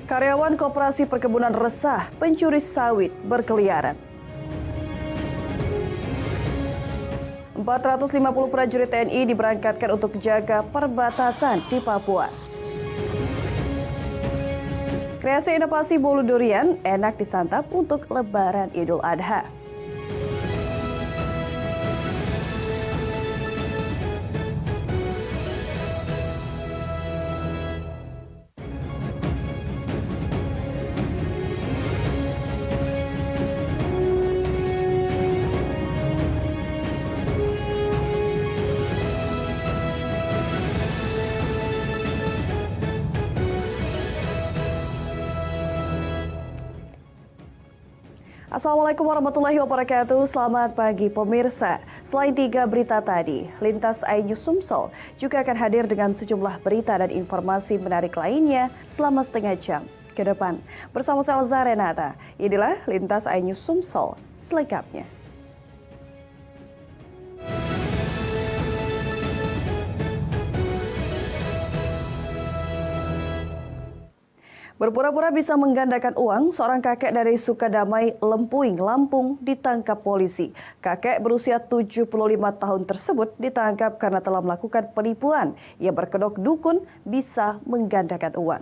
Karyawan Koperasi Perkebunan resah, pencuri sawit berkeliaran. 450 prajurit TNI diberangkatkan untuk jaga perbatasan di Papua. Kreasi inovasi bolu durian enak disantap untuk Lebaran Idul Adha. Assalamualaikum warahmatullahi wabarakatuh. Selamat pagi pemirsa. Selain 3 berita tadi, Lintas iNews Sumsel juga akan hadir dengan sejumlah berita dan informasi menarik lainnya selama setengah jam ke depan. Bersama saya Elza Renata, inilah Lintas iNews Sumsel selengkapnya. Berpura-pura bisa menggandakan uang, seorang kakek dari Sukadamai, Lempuing, Lampung ditangkap polisi. Kakek berusia 75 tahun tersebut ditangkap karena telah melakukan penipuan. Ia berkedok dukun bisa menggandakan uang.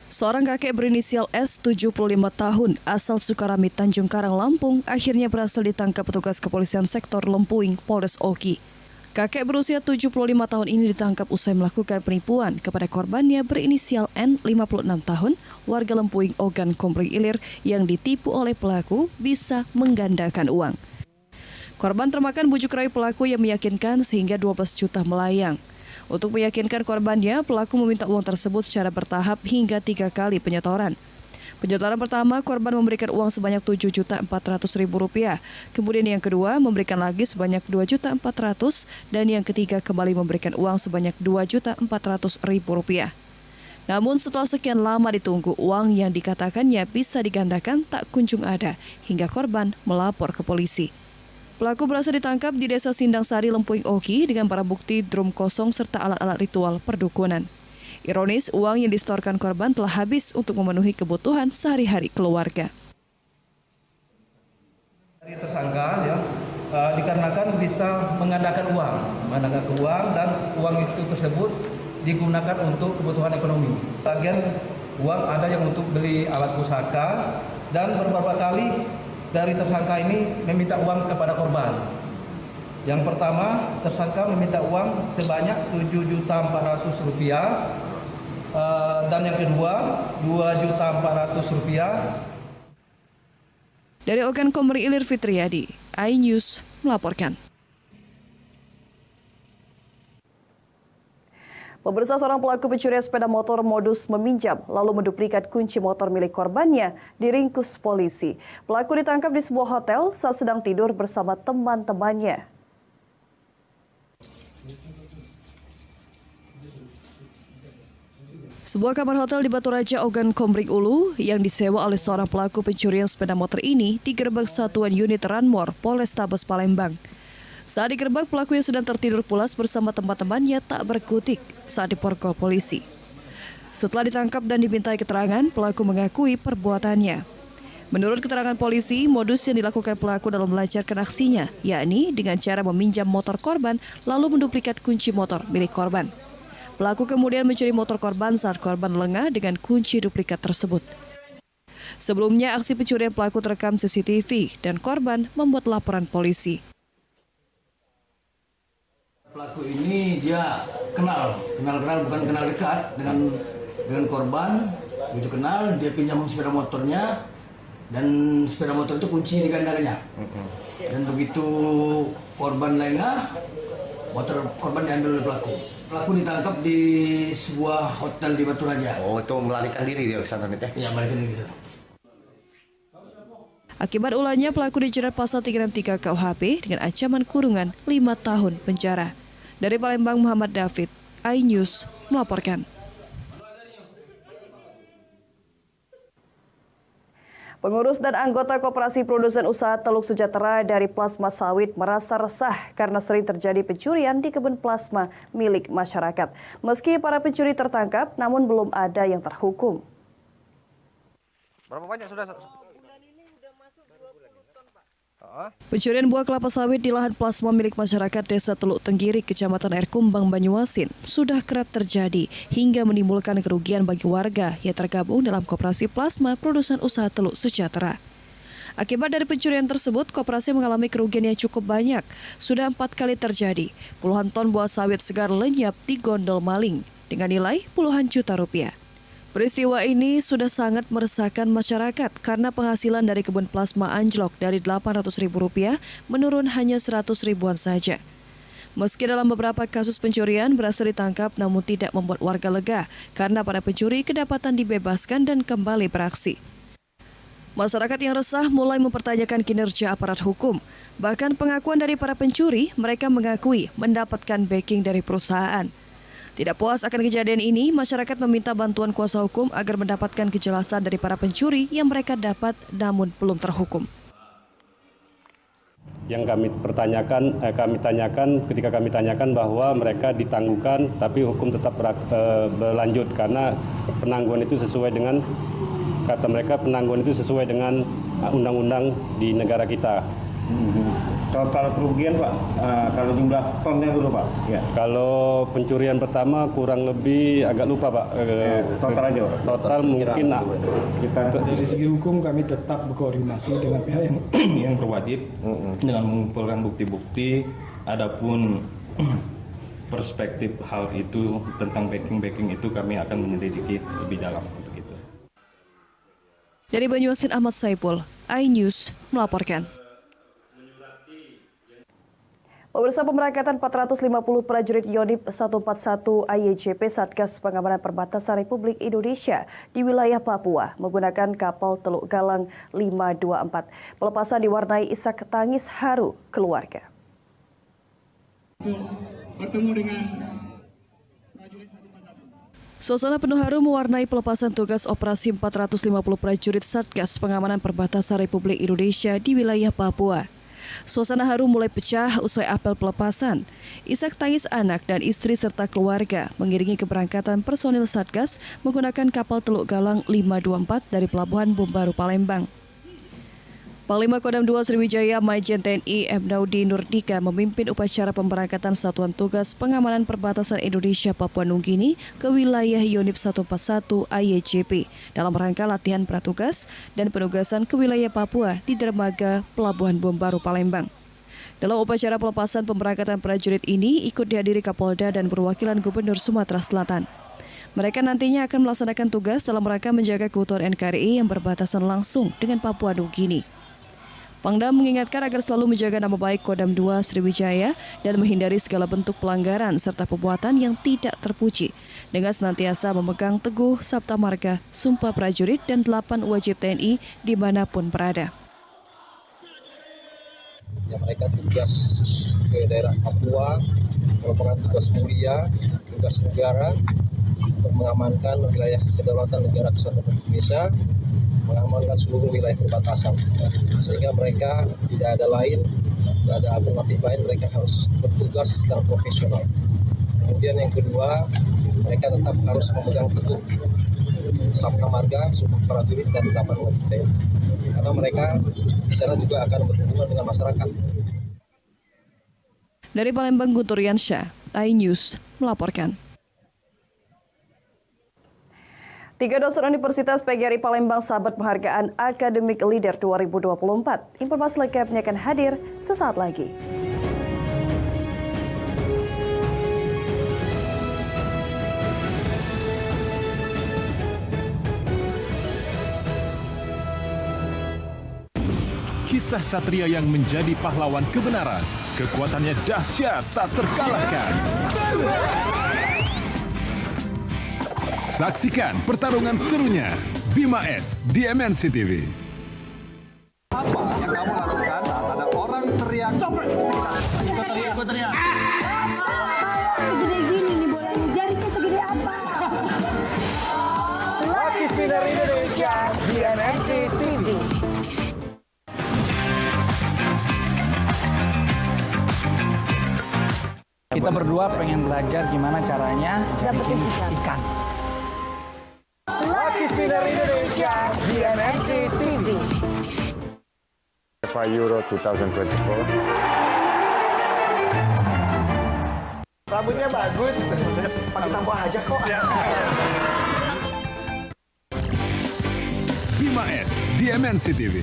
Seorang kakek berinisial S, 75 tahun, asal Sukarami, Tanjung Karang, Lampung, akhirnya berhasil ditangkap petugas kepolisian sektor Lempuing, Polres Oki. Kakek berusia 75 tahun ini ditangkap usai melakukan penipuan kepada korbannya berinisial N, 56 tahun, warga Lempuing Ogan Komering Ilir yang ditipu oleh pelaku bisa menggandakan uang. Korban termakan bujuk rayu pelaku yang meyakinkan sehingga 12 juta melayang. Untuk meyakinkan korbannya, pelaku meminta uang tersebut secara bertahap hingga 3 kali penyetoran. Penyetoran pertama, korban memberikan uang sebanyak Rp7.400.000. Kemudian yang kedua, memberikan lagi sebanyak Rp2.400.000 dan yang ketiga kembali memberikan uang sebanyak Rp2.400.000. Namun setelah sekian lama ditunggu, uang yang dikatakannya bisa digandakan tak kunjung ada hingga korban melapor ke polisi. Pelaku berhasil ditangkap di Desa Sindang Sari, Lempuing Oki dengan barang bukti drum kosong serta alat-alat ritual perdukunan. Ironis, uang yang disetorkan korban telah habis untuk memenuhi kebutuhan sehari-hari keluarga. Dari tersangka dikarenakan bisa menggandakan uang dan uang itu tersebut digunakan untuk kebutuhan ekonomi. Bagian uang ada yang untuk beli alat pusaka dan beberapa kali dari tersangka ini meminta uang kepada korban. Yang pertama, tersangka meminta uang sebanyak Rp7.400.000 dan yang kedua Rp2.400.000. Dari Ogan Komering Ilir, Fitriadi, iNews melaporkan. Pemirsa, seorang pelaku pencurian sepeda motor modus meminjam lalu menduplikat kunci motor milik korbannya diringkus polisi. Pelaku ditangkap di sebuah hotel saat sedang tidur bersama teman-temannya. Sebuah kamar hotel di Batu Raja, Ogan Komering Ulu yang disewa oleh seorang pelaku pencurian sepeda motor ini digerebek Satuan Unit Ranmor Polrestabes Palembang. Saat digerebek, pelaku yang sedang tertidur pulas bersama teman-temannya tak berkutik saat diborgol polisi. Setelah ditangkap dan dimintai keterangan, pelaku mengakui perbuatannya. Menurut keterangan polisi, modus yang dilakukan pelaku dalam melancarkan aksinya, yakni dengan cara meminjam motor korban lalu menduplikat kunci motor milik korban. Pelaku kemudian mencuri motor korban saat korban lengah dengan kunci duplikat tersebut. Sebelumnya, aksi pencurian pelaku terekam CCTV dan korban membuat laporan polisi. Pelaku ini dia kenal bukan kenal dekat dengan korban, begitu kenal dia pinjam sepeda motornya dan sepeda motor itu kunci digandakannya. Dan begitu korban lengah, motor korban diambil oleh pelaku. Pelaku ditangkap di sebuah hotel di Batu Raja. Oh, itu melarikan diri dia ke sana ya? Iya, melarikan diri. Akibat ulahnya, pelaku dijerat pasal 363 KUHP dengan ancaman kurungan 5 tahun penjara. Dari Palembang, Muhammad David, iNews melaporkan. Pengurus dan anggota Koperasi Produsen Usaha Teluk Sejahtera dari plasma sawit merasa resah karena sering terjadi pencurian di kebun plasma milik masyarakat. Meski para pencuri tertangkap, namun belum ada yang terhukum. Berapa banyak sudah? Pencurian buah kelapa sawit di lahan plasma milik masyarakat Desa Teluk Tenggiri, Kecamatan Air Kumbang, Banyuasin sudah kerap terjadi hingga menimbulkan kerugian bagi warga yang tergabung dalam Koperasi Plasma Produsen Usaha Teluk Sejahtera. Akibat dari pencurian tersebut, koperasi mengalami kerugian yang cukup banyak. Sudah 4 kali terjadi, puluhan ton buah sawit segar lenyap di gondol maling dengan nilai puluhan juta rupiah. Peristiwa ini sudah sangat meresahkan masyarakat karena penghasilan dari kebun plasma anjlok dari Rp800.000 menurun hanya 100 ribuan saja. Meski dalam beberapa kasus pencurian berhasil ditangkap namun tidak membuat warga lega karena para pencuri kedapatan dibebaskan dan kembali beraksi. Masyarakat yang resah mulai mempertanyakan kinerja aparat hukum. Bahkan pengakuan dari para pencuri, mereka mengakui mendapatkan backing dari perusahaan. Tidak puas akan kejadian ini, masyarakat meminta bantuan kuasa hukum agar mendapatkan kejelasan dari para pencuri yang mereka dapat namun belum terhukum. Yang kami tanyakan bahwa mereka ditangguhkan tapi hukum tetap berlanjut karena penangguhan itu sesuai dengan, kata mereka, penangguhan itu sesuai dengan undang-undang di negara kita. Total kerugian Pak, kalau jumlah tonnya dulu Pak? Ya. Kalau pencurian pertama kurang lebih agak lupa Pak. Total aja Pak? Total mungkin dari segi hukum kami tetap berkoordinasi dengan pihak yang berwajib dengan mengumpulkan bukti-bukti. Adapun perspektif hal itu tentang backing itu kami akan menyelidiki lebih dalam untuk itu. Dari Banyuasin, Ahmad Saipul, iNews melaporkan. Pemirsa, pemberangkatan 450 prajurit Yonif 141 IYJP Satgas Pengamanan Perbatasan Republik Indonesia di wilayah Papua menggunakan kapal Teluk Galang 524. Pelepasan diwarnai isak tangis haru keluarga. Suasana penuh haru mewarnai pelepasan tugas operasi 450 prajurit Satgas Pengamanan Perbatasan Republik Indonesia di wilayah Papua. Suasana haru mulai pecah usai apel pelepasan. Isak tangis anak dan istri serta keluarga mengiringi keberangkatan personil Satgas menggunakan kapal Teluk Galang 524 dari Pelabuhan Bombaru, Palembang. Panglima Kodam 2 Sriwijaya Majen TNI M. Naudi Nurdika memimpin upacara pemberangkatan Satuan Tugas Pengamanan Perbatasan Indonesia Papua Nugini ke wilayah Yonif 141 IYJP dalam rangka latihan pratugas dan penugasan ke wilayah Papua di dermaga Pelabuhan Bombaru, Palembang. Dalam upacara pelepasan pemberangkatan prajurit ini ikut dihadiri Kapolda dan perwakilan Gubernur Sumatera Selatan. Mereka nantinya akan melaksanakan tugas dalam rangka menjaga keutuhan NKRI yang berbatasan langsung dengan Papua Nugini. Pangdam mengingatkan agar selalu menjaga nama baik Kodam 2 Sriwijaya dan menghindari segala bentuk pelanggaran serta perbuatan yang tidak terpuji dengan senantiasa memegang teguh Sabta Marga, Sumpah Prajurit dan 8 wajib TNI dimanapun berada. Yang mereka tugas ke daerah Papua, merupakan tugas mulia, tugas negara untuk mengamankan wilayah kedaulatan negara Kesatuan Republik Indonesia, mengamankan seluruh wilayah perbatasan, sehingga mereka tidak ada alternatif lain, mereka harus bertugas secara profesional. Kemudian yang kedua, mereka tetap harus memegang teguh Sabta Marga, Sumpah Prajurit dan 8 wajib TNI, karena mereka di sana juga akan berhubungan dengan masyarakat. Dari Palembang, Guntur Yansyah, iNews melaporkan. 3 dosen Universitas PGRI Palembang sahabat penghargaan Academic Leader 2024. Informasi lengkapnya akan hadir sesaat lagi. Kisah satria yang menjadi pahlawan kebenaran. Kekuatannya dahsyat tak terkalahkan. Saksikan pertarungan serunya Bima S di MNC TV. Apa yang kamu lakukan saat ada orang teriak copet sekitar ikut teriak. Segede gini nih bolanya, jarinya segede apa? Lapis Biner Indonesia di MNC TV. Kita berdua pengen belajar gimana caranya bikin ikan. Lapis Dinner Indonesia di MNC TV. UEFA Euro 2024. Rambutnya bagus, pakai sampo aja kok. Bima S di MNC TV.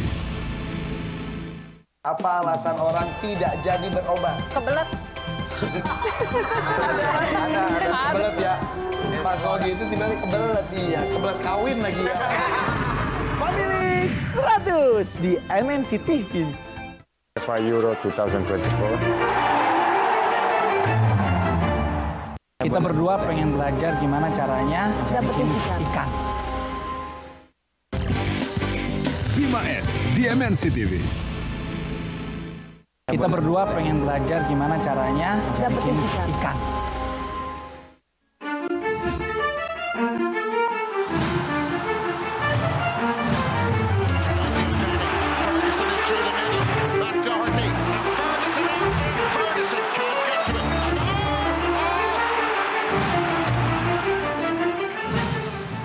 Apa alasan orang tidak jadi berobat? Kebelet. Ada kebelet ya. Pas Sogi itu tiba-tiba kebelet, iya. Kebelet kawin lagi ya. Family 100 di MNC TV. UEFA Euro 2024. Kita berdua pengen belajar gimana caranya bikin ikan. Bima S di MNC TV. Kita berdua pengen belajar gimana caranya bikin ikan.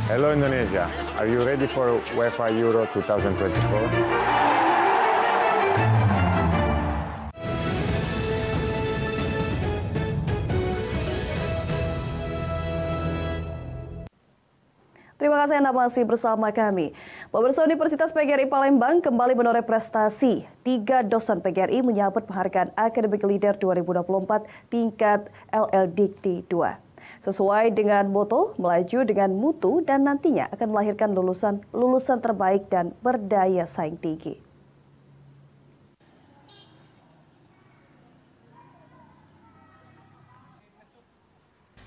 Hello Indonesia, are you ready for UEFA Euro 2024? Terima kasih Anda masih bersama kami. Pemirsa, Universitas PGRI Palembang kembali menoreh prestasi. 3 dosen PGRI menyambut penghargaan Academic Leader 2024 tingkat LLDikti 2. Sesuai dengan moto, melaju dengan mutu dan nantinya akan melahirkan lulusan terbaik dan berdaya saing tinggi.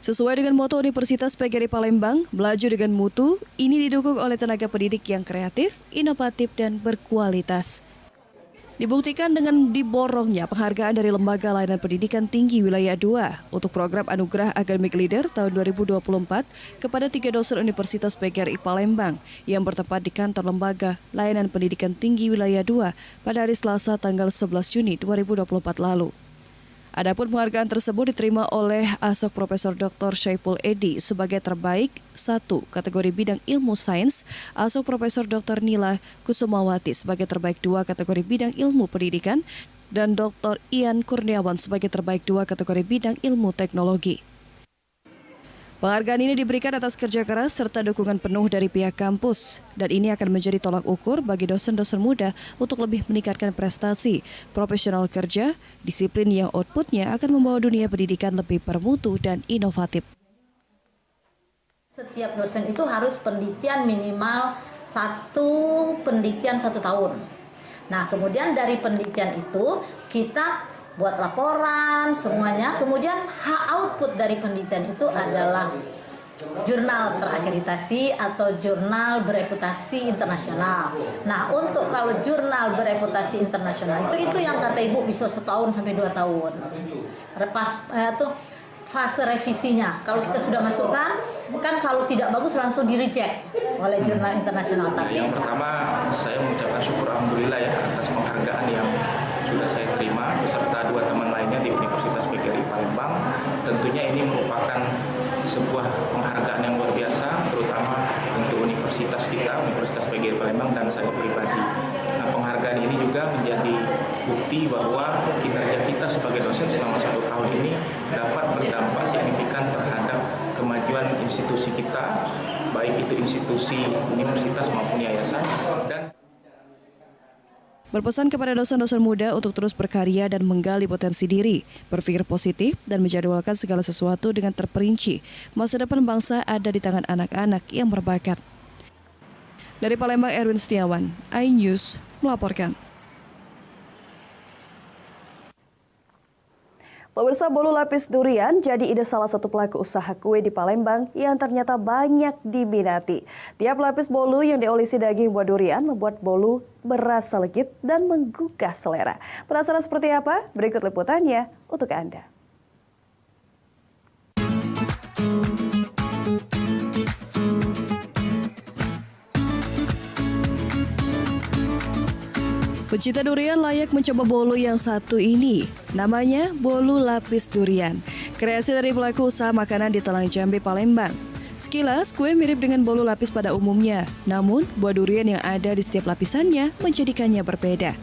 Sesuai dengan moto Universitas PGRI Palembang, melaju dengan mutu, ini didukung oleh tenaga pendidik yang kreatif, inovatif, dan berkualitas. Dibuktikan dengan diborongnya penghargaan dari Lembaga Layanan Pendidikan Tinggi Wilayah 2 untuk program Anugerah Academic Leader tahun 2024 kepada 3 dosen Universitas PGRI Palembang yang bertempat di kantor Lembaga Layanan Pendidikan Tinggi Wilayah 2 pada hari Selasa tanggal 11 Juni 2024 lalu. Adapun penghargaan tersebut diterima oleh Asok Profesor Dr. Syaiful Edi sebagai terbaik 1 kategori bidang ilmu sains, Asok Profesor Dr. Nila Kusumawati sebagai terbaik 2 kategori bidang ilmu pendidikan, dan Dr. Ian Kurniawan sebagai terbaik 2 kategori bidang ilmu teknologi. Penghargaan ini diberikan atas kerja keras serta dukungan penuh dari pihak kampus, dan ini akan menjadi tolak ukur bagi dosen-dosen muda untuk lebih meningkatkan prestasi, profesional kerja, disiplin yang outputnya akan membawa dunia pendidikan lebih bermutu dan inovatif. Setiap dosen itu harus penelitian minimal 1 tahun. Nah, kemudian dari penelitian itu kita buat laporan semuanya, kemudian output dari penelitian itu adalah jurnal terakreditasi atau jurnal bereputasi internasional. Nah, untuk kalau jurnal bereputasi internasional itu yang kata Ibu bisa 1 tahun sampai 2 tahun. Itu fase revisinya. Kalau kita sudah masukkan, kan kalau tidak bagus langsung di-reject oleh jurnal internasional. Tapi yang pertama saya mengucapkan syukur alhamdulillah ya atas penghargaan yang sudah saya terima beserta 2 teman lainnya di Universitas PGRI Palembang. Tentunya ini merupakan sebuah penghargaan yang luar biasa, terutama untuk universitas kita, Universitas PGRI Palembang dan saya pribadi. Nah, penghargaan ini juga menjadi bukti bahwa kinerja kita sebagai dosen selama 1 tahun ini dapat berdampak signifikan terhadap kemajuan institusi kita, baik itu institusi universitas maupun yayasan. Dan berpesan kepada dosen-dosen muda untuk terus berkarya dan menggali potensi diri, berpikir positif, dan menjadwalkan segala sesuatu dengan terperinci. Masa depan bangsa ada di tangan anak-anak yang berbakat. Dari Palembang, Erwin Setiawan, iNews melaporkan. Pemirsa, bolu lapis durian jadi ide salah satu pelaku usaha kue di Palembang yang ternyata banyak diminati. Tiap lapis bolu yang diolesi daging buah durian membuat bolu berasa legit dan menggugah selera. Penasaran seperti apa? Berikut liputannya untuk Anda. Pecinta durian layak mencoba bolu yang satu ini. Namanya bolu lapis durian. Kreasi dari pelaku usaha makanan di Talang Jambi, Palembang. Sekilas, kue mirip dengan bolu lapis pada umumnya. Namun, buah durian yang ada di setiap lapisannya menjadikannya berbeda.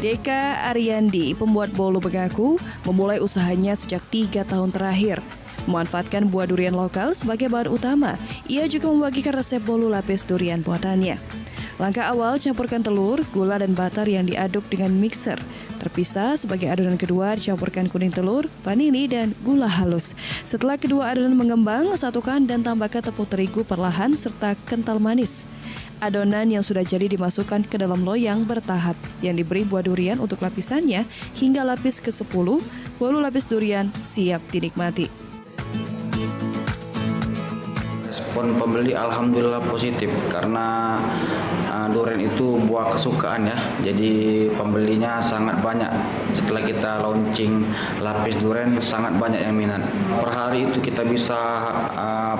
Deka Ariandi, pembuat bolu, mengaku memulai usahanya sejak 3 tahun terakhir. Memanfaatkan buah durian lokal sebagai bahan utama, ia juga membagikan resep bolu lapis durian buatannya. Langkah awal, campurkan telur, gula, dan butter yang diaduk dengan mixer. Terpisah, sebagai adonan kedua dicampurkan kuning telur, vanili, dan gula halus. Setelah kedua adonan mengembang, satukan dan tambahkan tepung terigu perlahan serta kental manis. Adonan yang sudah jadi dimasukkan ke dalam loyang bertahap yang diberi buah durian untuk lapisannya hingga lapis ke-10, bolu lapis durian siap dinikmati. Respon pembeli alhamdulillah positif karena durian itu buah kesukaan ya. Jadi pembelinya sangat banyak. Setelah kita launching lapis durian sangat banyak yang minat. Per hari itu kita bisa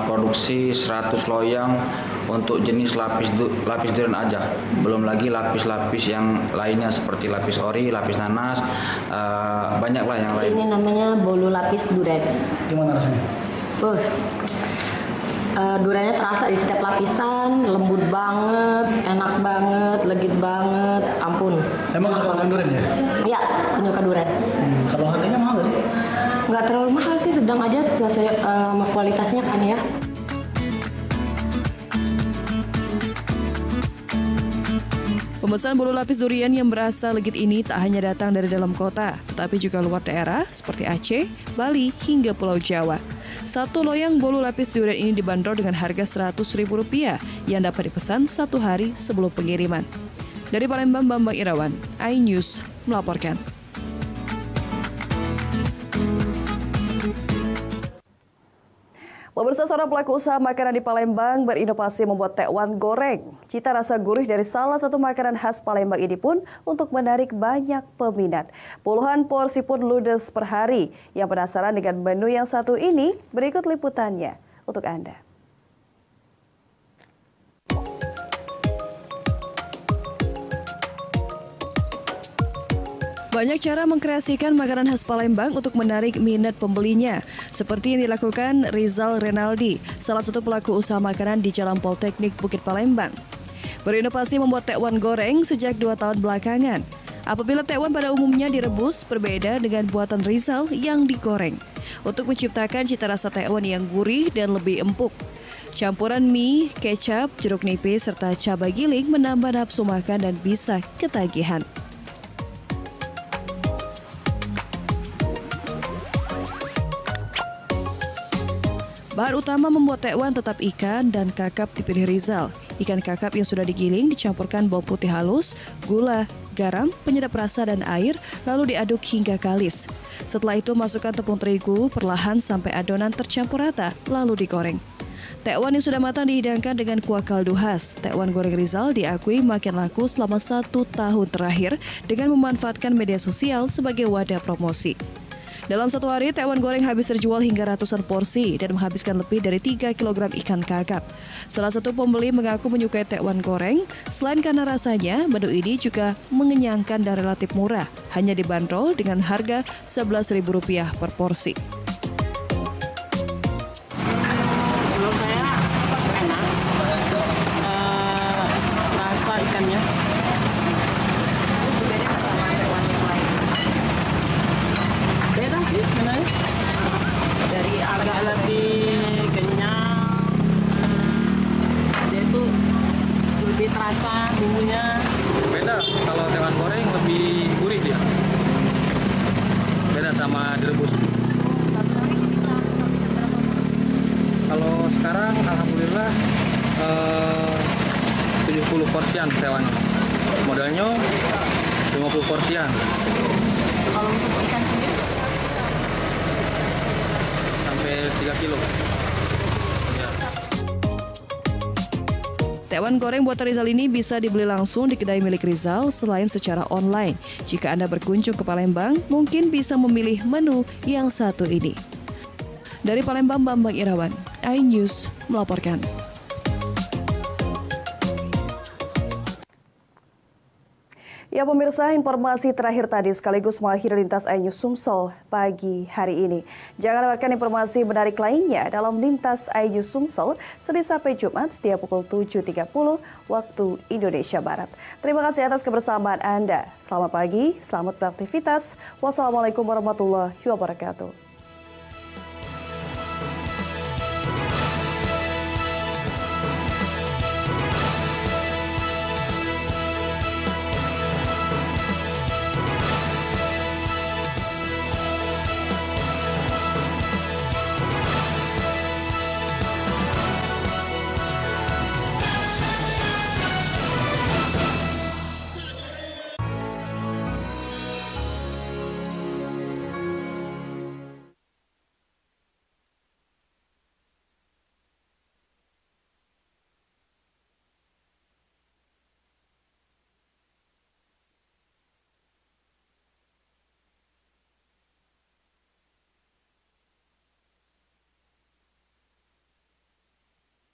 produksi 100 loyang untuk jenis lapis durian aja. Belum lagi lapis-lapis yang lainnya seperti lapis ori, lapis nanas, banyaklah yang lain. Ini namanya bolu lapis durian. Gimana rasanya? Duriannya terasa di setiap lapisan, lembut banget, enak banget, legit banget, ampun. Emang suka makan durian ya? Iya, penyuka durian. Kalau harganya mahal nggak sih? Nggak terlalu mahal sih, sedang aja sesuai sama kualitasnya kan ya. Pemesan bolu lapis durian yang berasa legit ini tak hanya datang dari dalam kota, tetapi juga luar daerah seperti Aceh, Bali, hingga Pulau Jawa. Satu loyang bolu lapis durian ini dibanderol dengan harga Rp100.000 yang dapat dipesan 1 hari sebelum pengiriman. Dari Palembang, Bambang Irawan, iNews melaporkan. Pemirsa, seorang pelaku usaha makanan di Palembang berinovasi membuat tekwan goreng. Cita rasa gurih dari salah satu makanan khas Palembang ini pun untuk menarik banyak peminat. Puluhan porsi pun ludes per hari. Yang penasaran dengan menu yang satu ini, berikut liputannya untuk Anda. Banyak cara mengkreasikan makanan khas Palembang untuk menarik minat pembelinya. Seperti yang dilakukan Rizal Renaldi, salah satu pelaku usaha makanan di Jalan Politeknik Bukit Palembang. Berinovasi membuat tekwan goreng sejak 2 tahun belakangan. Apabila tekwan pada umumnya direbus, berbeda dengan buatan Rizal yang digoreng. Untuk menciptakan cita rasa tekwan yang gurih dan lebih empuk. Campuran mie, kecap, jeruk nipis, serta cabai giling menambah nafsu makan dan bisa ketagihan. Bahan utama membuat tekwan tetap ikan dan kakap dipilih Rizal. Ikan kakap yang sudah digiling dicampurkan bawang putih halus, gula, garam, penyedap rasa, dan air, lalu diaduk hingga kalis. Setelah itu masukkan tepung terigu perlahan sampai adonan tercampur rata, lalu digoreng. Tekwan yang sudah matang dihidangkan dengan kuah kaldu khas. Tekwan goreng Rizal diakui makin laku selama 1 tahun terakhir dengan memanfaatkan media sosial sebagai wadah promosi. Dalam 1 hari, tekwan goreng habis terjual hingga ratusan porsi dan menghabiskan lebih dari 3 kg ikan kakap. Salah satu pembeli mengaku menyukai tekwan goreng. Selain karena rasanya, menu ini juga mengenyangkan dan relatif murah. Hanya dibanderol dengan harga Rp11.000 per porsi. Menurut saya enak, rasa ikannya. Beda sih sebenarnya. Dari agak lebih kenyang, dia itu lebih terasa bumbunya. Beda, kalau tekwan goreng lebih gurih dia. Beda sama direbus. Kalau sekarang alhamdulillah 70 porsian tekwan. Modalnya 50 porsian. Kalau untuk ikan sendiri sampai 3 kilo. Tekwan goreng buatan Rizal ini bisa dibeli langsung di kedai milik Rizal selain secara online. Jika Anda berkunjung ke Palembang, mungkin bisa memilih menu yang satu ini. Dari Palembang, Bambang Irawan, iNews melaporkan. Ya pemirsa, informasi terakhir tadi sekaligus mengakhiri Lintas iNews Sumsel pagi hari ini. Jangan lewatkan informasi menarik lainnya dalam Lintas iNews Sumsel Senin sampai Jumat setiap pukul 7.30 waktu Indonesia Barat. Terima kasih atas kebersamaan Anda. Selamat pagi, selamat beraktivitas. Wassalamualaikum warahmatullahi wabarakatuh.